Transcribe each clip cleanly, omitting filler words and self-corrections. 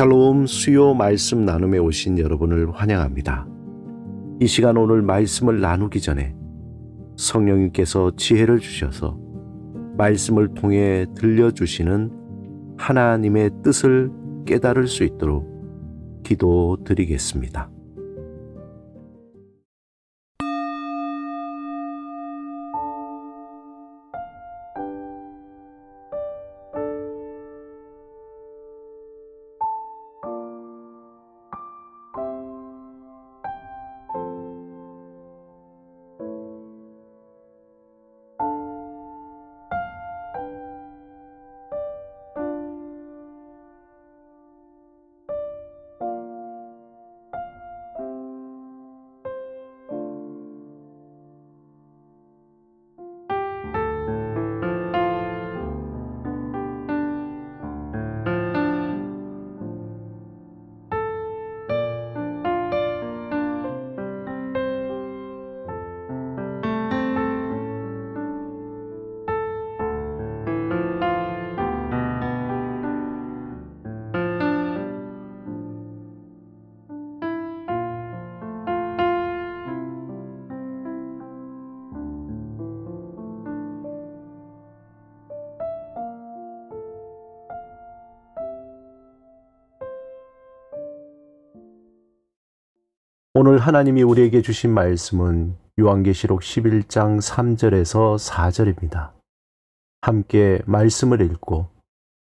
샬롬 수요 말씀 나눔에 오신 여러분을 환영합니다. 이 시간 오늘 말씀을 나누기 전에 성령님께서 지혜를 주셔서 말씀을 통해 들려주시는 하나님의 뜻을 깨달을 수 있도록 기도드리겠습니다. 오늘 하나님이 우리에게 주신 말씀은 요한계시록 11장 3절에서 4절입니다. 함께 말씀을 읽고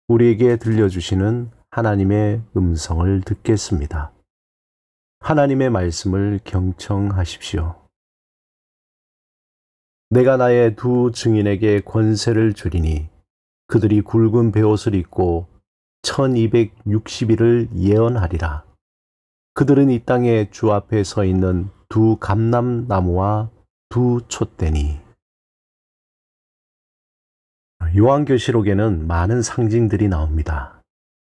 우리에게 들려주시는 하나님의 음성을 듣겠습니다. 하나님의 말씀을 경청하십시오. 내가 나의 두 증인에게 권세를 주리니 그들이 굵은 베옷을 입고 1260일을 예언하리라. 그들은 이 땅에 주 앞에 서 있는 두 감람나무와 두 촛대니. 요한계시록에는 많은 상징들이 나옵니다.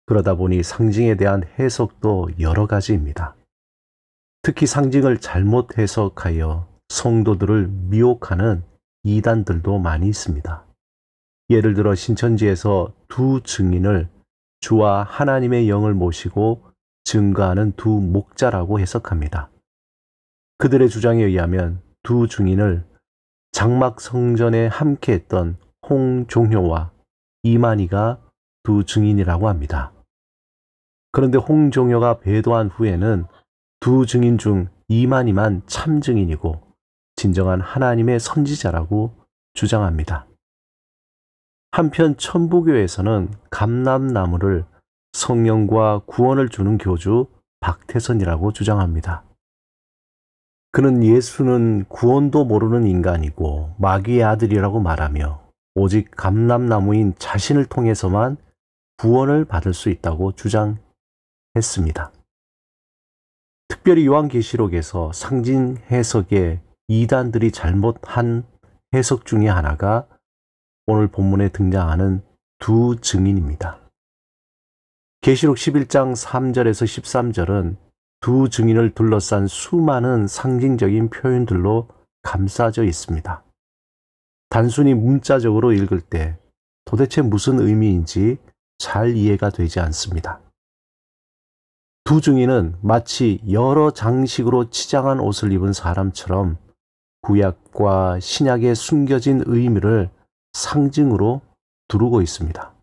그러다 보니 상징에 대한 해석도 여러 가지입니다. 특히 상징을 잘못 해석하여 성도들을 미혹하는 이단들도 많이 있습니다. 예를 들어 신천지에서 두 증인을 주와 하나님의 영을 모시고 증거하는 두 목자라고 해석합니다. 그들의 주장에 의하면 두 증인을 장막 성전에 함께했던 홍종효와 이만희가 두 증인이라고 합니다. 그런데 홍종효가 배도한 후에는 두 증인 중 이만희만 참 증인이고 진정한 하나님의 선지자라고 주장합니다. 한편 천부교에서는 감람나무를 성령과 구원을 주는 교주 박태선이라고 주장합니다. 그는 예수는 구원도 모르는 인간이고 마귀의 아들이라고 말하며 오직 감람나무인 자신을 통해서만 구원을 받을 수 있다고 주장했습니다. 특별히 요한계시록에서 상징 해석에 이단들이 잘못한 해석 중에 하나가 오늘 본문에 등장하는 두 증인입니다. 계시록 11장 3절에서 13절은 두 증인을 둘러싼 수많은 상징적인 표현들로 감싸져 있습니다. 단순히 문자적으로 읽을 때 도대체 무슨 의미인지 잘 이해가 되지 않습니다. 두 증인은 마치 여러 장식으로 치장한 옷을 입은 사람처럼 구약과 신약에 숨겨진 의미를 상징으로 두르고 있습니다.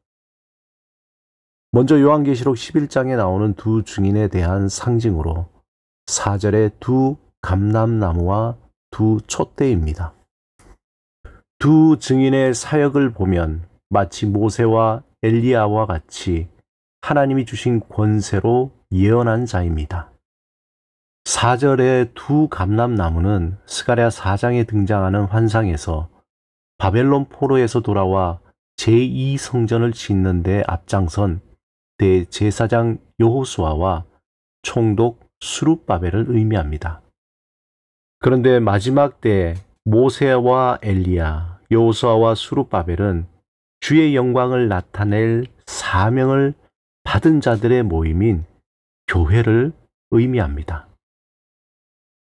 먼저 요한계시록 11장에 나오는 두 증인에 대한 상징으로 4절의 두 감람나무와 두 촛대입니다. 두 증인의 사역을 보면 마치 모세와 엘리야와 같이 하나님이 주신 권세로 예언한 자입니다. 4절의 두 감람나무는 스가랴 4장에 등장하는 환상에서 바벨론 포로에서 돌아와 제2성전을 짓는 데 앞장선 대제사장 여호수아와 총독 스룹바벨을 의미합니다. 그런데 마지막 때에 모세와 엘리야, 여호수아와 스룹바벨은 주의 영광을 나타낼 사명을 받은 자들의 모임인 교회를 의미합니다.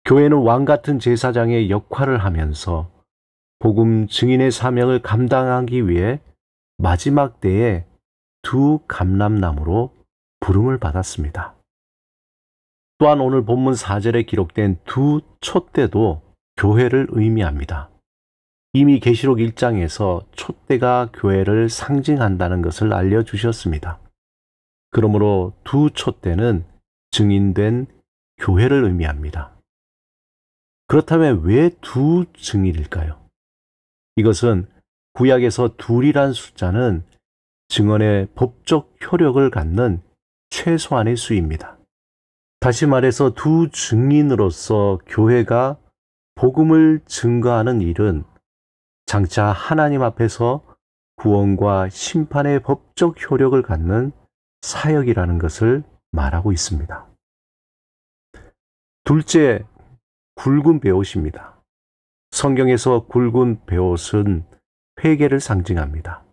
교회는 왕 같은 제사장의 역할을 하면서 복음 증인의 사명을 감당하기 위해 마지막 때에 두 감람나무로 부름을 받았습니다. 또한 오늘 본문 4절에 기록된 두 촛대도 교회를 의미합니다. 이미 계시록 1장에서 촛대가 교회를 상징한다는 것을 알려주셨습니다. 그러므로 두 촛대는 증인된 교회를 의미합니다. 그렇다면 왜 두 증인일까요? 이것은 구약에서 둘이란 숫자는 증언의 법적 효력을 갖는 최소한의 수입니다. 다시 말해서 두 증인으로서 교회가 복음을 증거하는 일은 장차 하나님 앞에서 구원과 심판의 법적 효력을 갖는 사역이라는 것을 말하고 있습니다. 둘째, 굵은 베옷입니다. 성경에서 굵은 베옷은 회개를 상징합니다.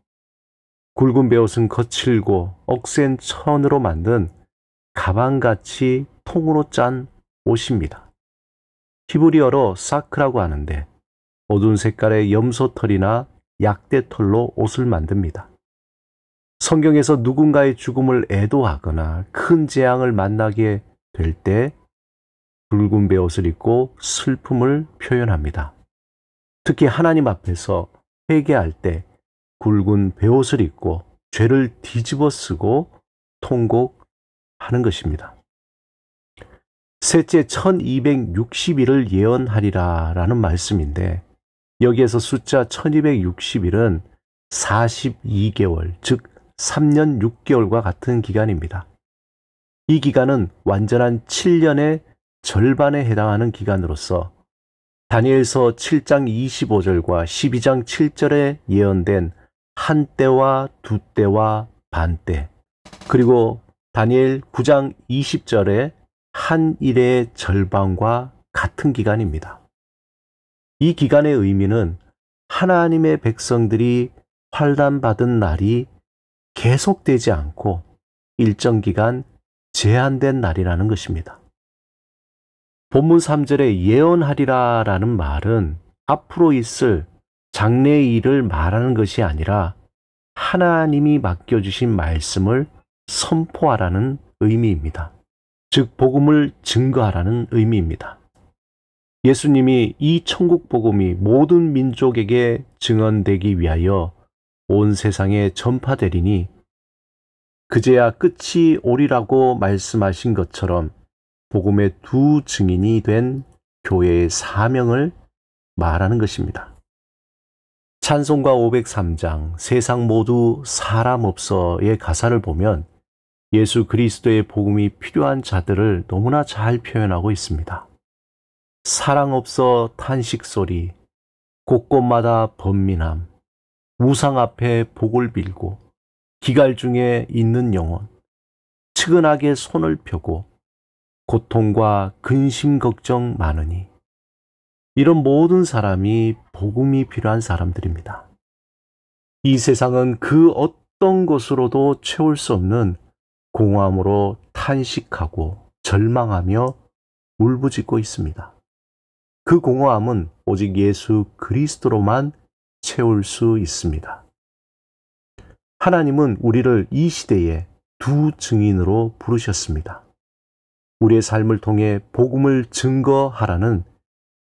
굵은 베옷은 거칠고 억센 천으로 만든 가방같이 통으로 짠 옷입니다. 히브리어로 사크라고 하는데 어두운 색깔의 염소털이나 약대털로 옷을 만듭니다. 성경에서 누군가의 죽음을 애도하거나 큰 재앙을 만나게 될 때 붉은 베옷을 입고 슬픔을 표현합니다. 특히 하나님 앞에서 회개할 때 굵은 베옷을 입고 죄를 뒤집어 쓰고 통곡하는 것입니다. 셋째, 1260일을 예언하리라 라는 말씀인데 여기에서 숫자 1260일은 42개월, 즉 3년 6개월과 같은 기간입니다. 이 기간은 완전한 7년의 절반에 해당하는 기간으로서 다니엘서 7장 25절과 12장 7절에 예언된 한 때와 두 때와 반 때, 그리고 다니엘 9장 20절에 한 일의 절반과 같은 기간입니다. 이 기간의 의미는 하나님의 백성들이 환난받은 날이 계속되지 않고 일정 기간 제한된 날이라는 것입니다. 본문 3절에 예언하리라 라는 말은 앞으로 있을 장래의 일을 말하는 것이 아니라 하나님이 맡겨주신 말씀을 선포하라는 의미입니다. 즉 복음을 증거하라는 의미입니다. 예수님이 이 천국 복음이 모든 민족에게 증언되기 위하여 온 세상에 전파되리니 그제야 끝이 오리라고 말씀하신 것처럼 복음의 두 증인이 된 교회의 사명을 말하는 것입니다. 찬송가 503장 세상 모두 사람 없어의 가사를 보면 예수 그리스도의 복음이 필요한 자들을 너무나 잘 표현하고 있습니다. 사랑 없어 탄식 소리, 곳곳마다 번민함, 우상 앞에 복을 빌고 기갈 중에 있는 영혼, 측은하게 손을 펴고 고통과 근심 걱정 많으니 이런 모든 사람이 복음이 필요한 사람들입니다. 이 세상은 그 어떤 것으로도 채울 수 없는 공허함으로 탄식하고 절망하며 울부짖고 있습니다. 그 공허함은 오직 예수 그리스도로만 채울 수 있습니다. 하나님은 우리를 이 시대에 두 증인으로 부르셨습니다. 우리의 삶을 통해 복음을 증거하라는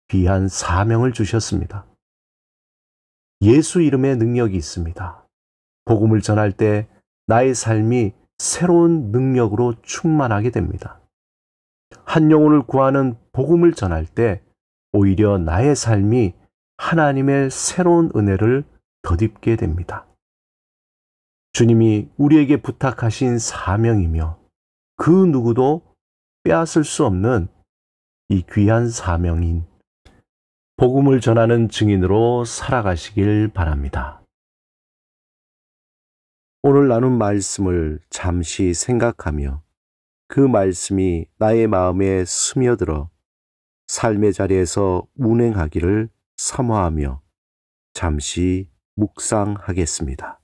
귀한 사명을 주셨습니다. 예수 이름의 능력이 있습니다. 복음을 전할 때 나의 삶이 새로운 능력으로 충만하게 됩니다. 한 영혼을 구하는 복음을 전할 때 오히려 나의 삶이 하나님의 새로운 은혜를 덧입게 됩니다. 주님이 우리에게 부탁하신 사명이며 그 누구도 빼앗을 수 없는 이 귀한 사명인 복음을 전하는 증인으로 살아가시길 바랍니다. 오늘 나눈 말씀을 잠시 생각하며 그 말씀이 나의 마음에 스며들어 삶의 자리에서 운행하기를 사모하며 잠시 묵상하겠습니다.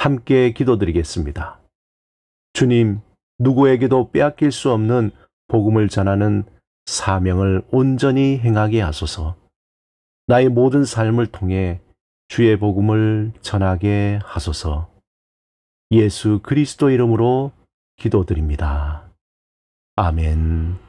함께 기도드리겠습니다. 주님, 누구에게도 빼앗길 수 없는 복음을 전하는 사명을 온전히 행하게 하소서. 나의 모든 삶을 통해 주의 복음을 전하게 하소서. 예수 그리스도 이름으로 기도드립니다. 아멘.